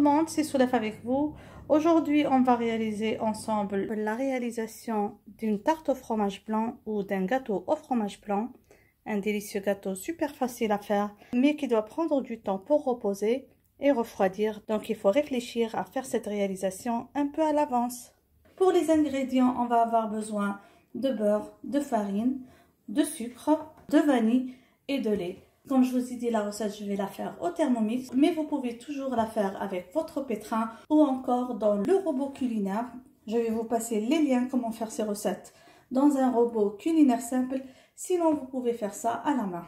le monde, c'est Soulef avec vous. Aujourd'hui, on va réaliser ensemble la réalisation d'une tarte au fromage blanc ou d'un gâteau au fromage blanc. Un délicieux gâteau super facile à faire, mais qui doit prendre du temps pour reposer et refroidir. Donc, il faut réfléchir à faire cette réalisation un peu à l'avance. Pour les ingrédients, on va avoir besoin de beurre, de farine, de sucre, de vanille et de lait. Comme je vous ai dit, la recette, je vais la faire au Thermomix, mais vous pouvez toujours la faire avec votre pétrin ou encore dans le robot culinaire. Je vais vous passer les liens comment faire ces recettes dans un robot culinaire simple. Sinon, vous pouvez faire ça à la main.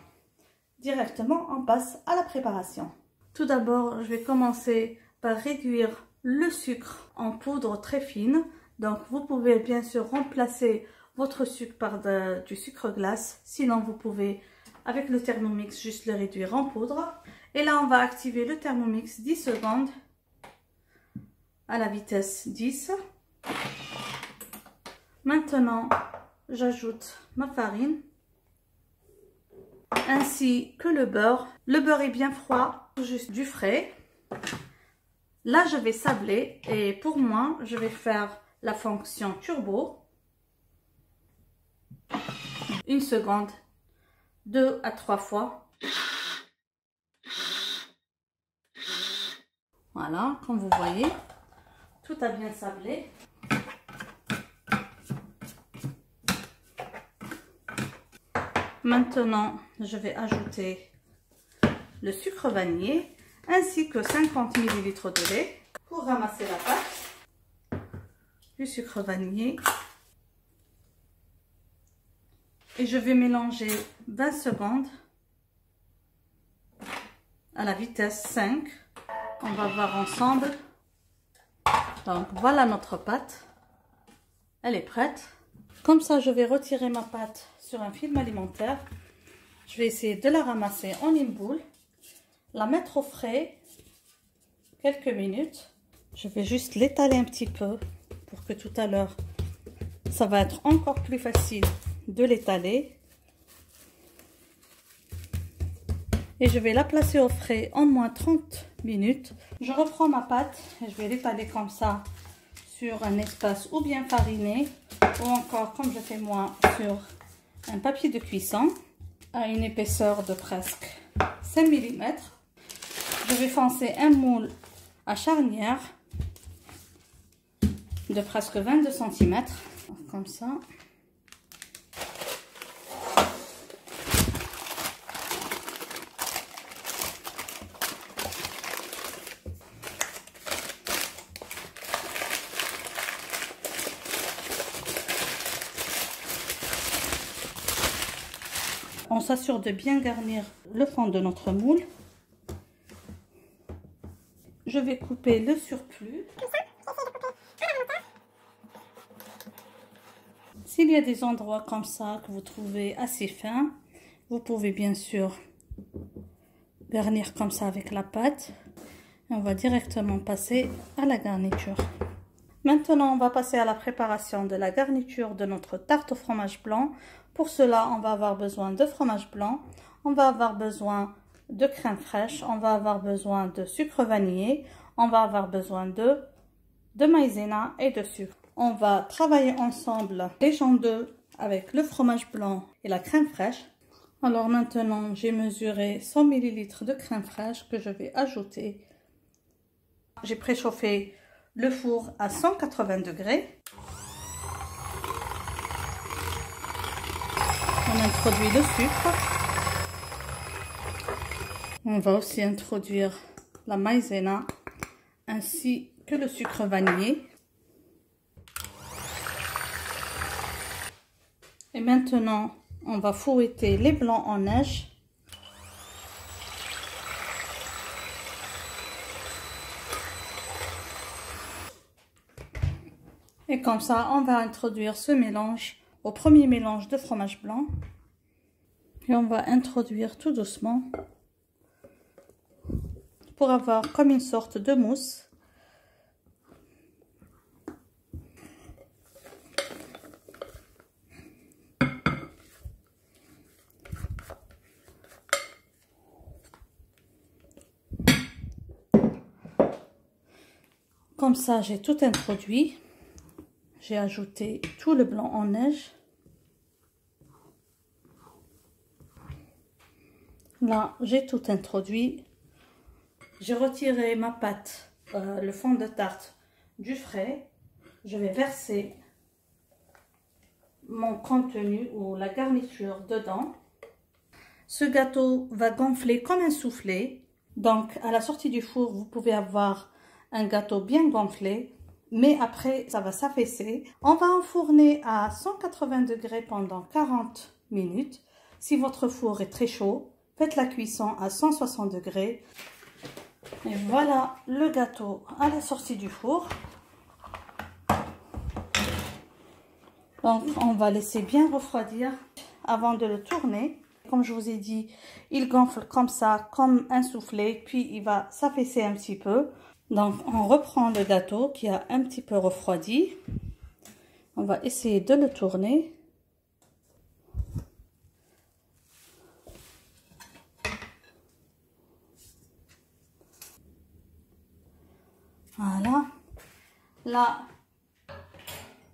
Directement, on passe à la préparation. Tout d'abord, je vais commencer par réduire le sucre en poudre très fine. Donc, vous pouvez bien sûr remplacer votre sucre par du sucre glace. Sinon, vous pouvez, avec le Thermomix, juste le réduire en poudre. Et là, on va activer le Thermomix 10 secondes à la vitesse 10. Maintenant, j'ajoute ma farine ainsi que le beurre. Le beurre est bien froid, juste du frais. Là, je vais sabler et pour moi, je vais faire la fonction turbo. 1 seconde, 2 à 3 fois. Voilà, comme vous voyez, tout a bien sablé. Maintenant, je vais ajouter le sucre vanillé ainsi que 50 ml de lait pour ramasser la pâte. Du sucre vanillé. Et je vais mélanger 20 secondes à la vitesse 5. On va voir ensemble. Donc voilà notre pâte. Elle est prête. Comme ça, je vais retirer ma pâte sur un film alimentaire. Je vais essayer de la ramasser en une boule. La mettre au frais quelques minutes. Je vais juste l'étaler un petit peu pour que tout à l'heure, ça va être encore plus facile de l'étaler. Et je vais la placer au frais en moins 30 minutes. Je reprends ma pâte et je vais l'étaler comme ça sur un espace ou bien fariné ou encore comme je fais moi sur un papier de cuisson à une épaisseur de presque 5 mm. Je vais foncer un moule à charnière de presque 22 cm, comme ça. On s'assure de bien garnir le fond de notre moule. Je vais couper le surplus. S'il y a des endroits comme ça que vous trouvez assez fins, vous pouvez bien sûr garnir comme ça avec la pâte. Et on va directement passer à la garniture. Maintenant, on va passer à la préparation de la garniture de notre tarte au fromage blanc. Pour cela, on va avoir besoin de fromage blanc, on va avoir besoin de crème fraîche, on va avoir besoin de sucre vanillé, on va avoir besoin de maïzena et de sucre. On va travailler ensemble les jambes d'œufs avec le fromage blanc et la crème fraîche. Alors maintenant, j'ai mesuré 100 ml de crème fraîche que je vais ajouter. J'ai préchauffé le four à 180 degrés. On introduit le sucre. On va aussi introduire la maïzena ainsi que le sucre vanillé. Et maintenant, on va fouetter les blancs en neige. Et comme ça, on va introduire ce mélange au premier mélange de fromage blanc. Et on va introduire tout doucement pour avoir comme une sorte de mousse. Comme ça, j'ai tout introduit. J'ai ajouté tout le blanc en neige. Là, j'ai tout introduit. J'ai retiré ma pâte, le fond de tarte du frais. Je vais verser mon contenu ou la garniture dedans. Ce gâteau va gonfler comme un soufflé. Donc, à la sortie du four, vous pouvez avoir un gâteau bien gonflé. Mais après, ça va s'affaisser. On va enfourner à 180 degrés pendant 40 minutes. Si votre four est très chaud, faites la cuisson à 160 degrés. Et voilà le gâteau à la sortie du four. Donc, on va laisser bien refroidir avant de le tourner. Comme je vous ai dit, il gonfle comme ça, comme un soufflé, puis il va s'affaisser un petit peu. Donc, on reprend le gâteau qui a un petit peu refroidi. On va essayer de le tourner. Voilà. Là,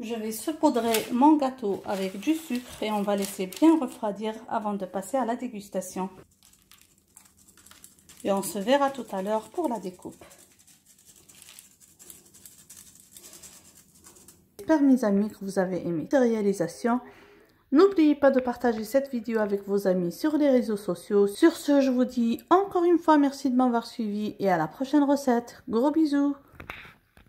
je vais saupoudrer mon gâteau avec du sucre et on va laisser bien refroidir avant de passer à la dégustation. Et on se verra tout à l'heure pour la découpe. J'espère mes amis que vous avez aimé cette réalisation. N'oubliez pas de partager cette vidéo avec vos amis sur les réseaux sociaux. Sur ce, je vous dis encore une fois merci de m'avoir suivi et à la prochaine recette. Gros bisous!